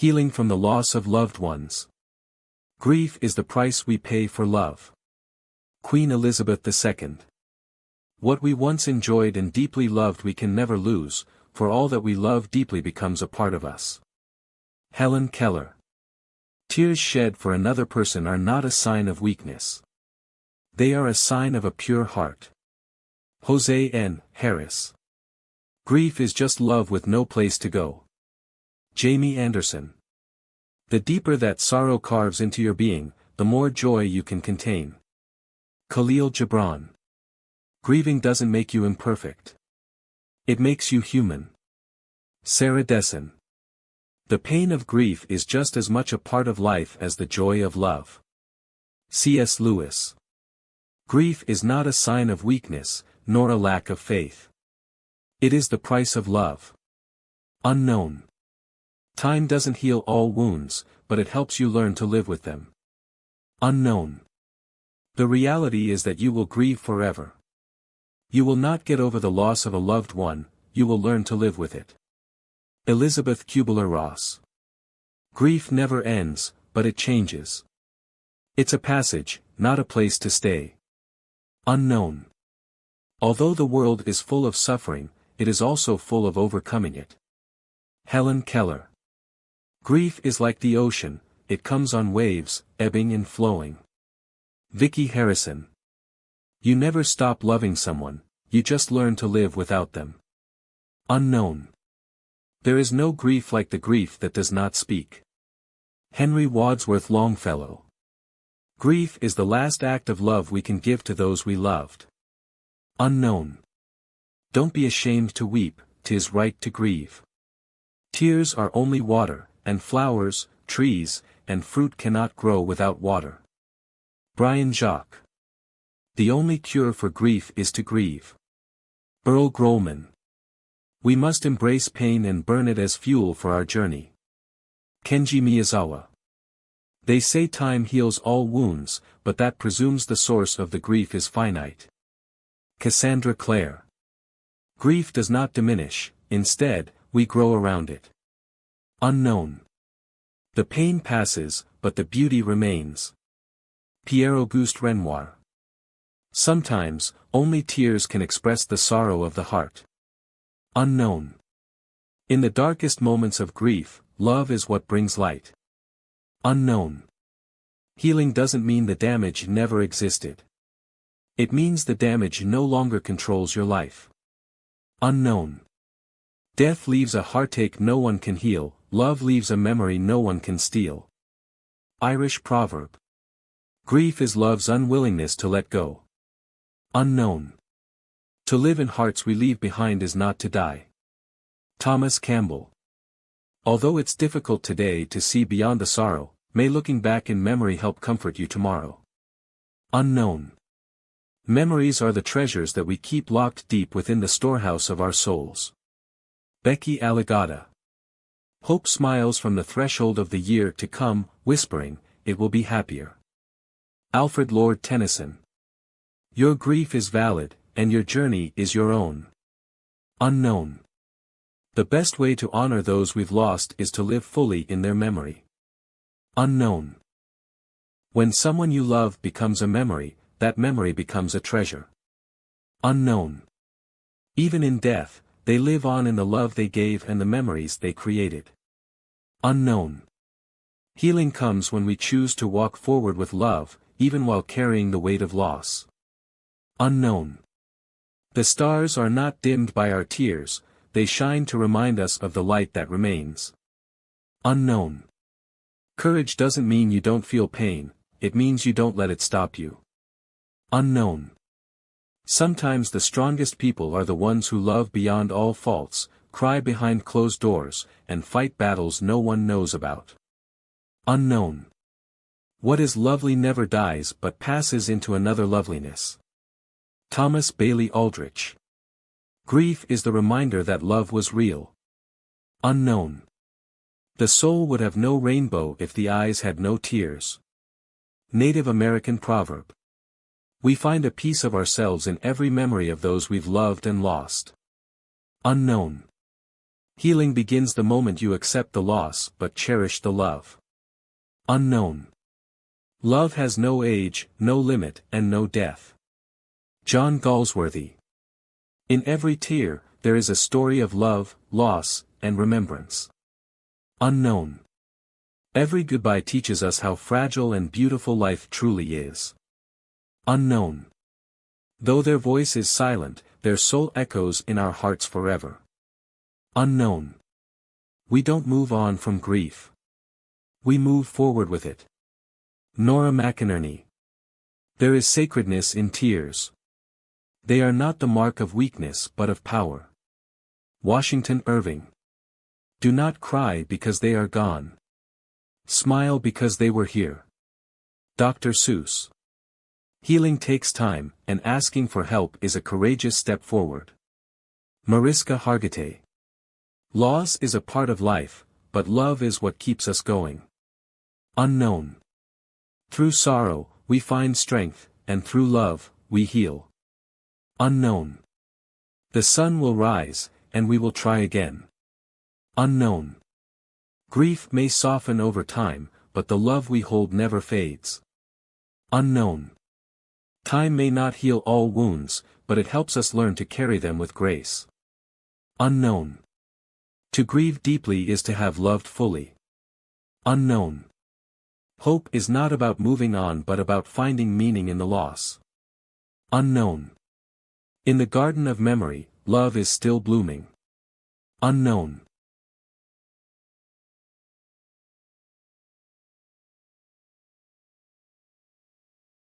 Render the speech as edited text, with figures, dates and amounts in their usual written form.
Healing from the loss of loved ones. Grief is the price we pay for love. Queen Elizabeth II. What we once enjoyed and deeply loved we can never lose, for all that we love deeply becomes a part of us. Helen Keller. Tears shed for another person are not a sign of weakness. They are a sign of a pure heart. Jose N. Harris. Grief is just love with no place to go. Jamie Anderson. The deeper that sorrow carves into your being, the more joy you can contain. Khalil Gibran. Grieving doesn't make you imperfect. It makes you human. Sarah Dessen. The pain of grief is just as much a part of life as the joy of love. C.S. Lewis. Grief is not a sign of weakness, nor a lack of faith. It is the price of love. Unknown. Time doesn't heal all wounds, but it helps you learn to live with them. Unknown. The reality is that you will grieve forever. You will not get over the loss of a loved one, you will learn to live with it. Elizabeth Kubler-Ross. Grief never ends, but it changes. It's a passage, not a place to stay. Unknown. Although the world is full of suffering, it is also full of overcoming it. Helen Keller. Grief is like the ocean, it comes on waves, ebbing and flowing. Vicky Harrison. You never stop loving someone, you just learn to live without them. Unknown. There is no grief like the grief that does not speak. Henry Wadsworth Longfellow. Grief is the last act of love we can give to those we loved. Unknown. Don't be ashamed to weep, 'tis right to grieve. Tears are only water, and flowers, trees, and fruit cannot grow without water. Brian Jacques. The only cure for grief is to grieve. Earl Grolman. We must embrace pain and burn it as fuel for our journey. Kenji Miyazawa. They say time heals all wounds, but that presumes the source of the grief is finite. Cassandra Clare. Grief does not diminish, instead, we grow around it. Unknown. The pain passes, but the beauty remains. Pierre-Auguste Renoir. Sometimes, only tears can express the sorrow of the heart. Unknown. In the darkest moments of grief, love is what brings light. Unknown. Healing doesn't mean the damage never existed. It means the damage no longer controls your life. Unknown. Death leaves a heartache no one can heal, love leaves a memory no one can steal. Irish proverb. Grief is love's unwillingness to let go. Unknown. To live in hearts we leave behind is not to die. Thomas Campbell. Although it's difficult today to see beyond the sorrow, may looking back in memory help comfort you tomorrow. Unknown. Memories are the treasures that we keep locked deep within the storehouse of our souls. Becky Allegada. Hope smiles from the threshold of the year to come, whispering, it will be happier. Alfred Lord Tennyson. Your grief is valid, and your journey is your own. Unknown. The best way to honor those we've lost is to live fully in their memory. Unknown. When someone you love becomes a memory, that memory becomes a treasure. Unknown. Even in death, they live on in the love they gave and the memories they created. Unknown. Healing comes when we choose to walk forward with love, even while carrying the weight of loss. Unknown. The stars are not dimmed by our tears, they shine to remind us of the light that remains. Unknown. Courage doesn't mean you don't feel pain, it means you don't let it stop you. Unknown. Sometimes the strongest people are the ones who love beyond all faults, cry behind closed doors, and fight battles no one knows about. Unknown. What is lovely never dies but passes into another loveliness. Thomas Bailey Aldrich. Grief is the reminder that love was real. Unknown. The soul would have no rainbow if the eyes had no tears. Native American proverb. We find a piece of ourselves in every memory of those we've loved and lost. Unknown. Healing begins the moment you accept the loss but cherish the love. Unknown. Love has no age, no limit, and no death. John Galsworthy. In every tear, there is a story of love, loss, and remembrance. Unknown. Every goodbye teaches us how fragile and beautiful life truly is. Unknown. Though their voice is silent, their soul echoes in our hearts forever. Unknown. We don't move on from grief. We move forward with it. Nora McInerney. There is sacredness in tears. They are not the mark of weakness but of power. Washington Irving. Do not cry because they are gone. Smile because they were here. Dr. Seuss. Healing takes time, and asking for help is a courageous step forward. Mariska Hargitay. Loss is a part of life, but love is what keeps us going. Unknown. Through sorrow, we find strength, and through love, we heal. Unknown. The sun will rise, and we will try again. Unknown. Grief may soften over time, but the love we hold never fades. Unknown. Time may not heal all wounds, but it helps us learn to carry them with grace. Unknown. To grieve deeply is to have loved fully. Unknown. Hope is not about moving on but about finding meaning in the loss. Unknown. In the garden of memory, love is still blooming. Unknown.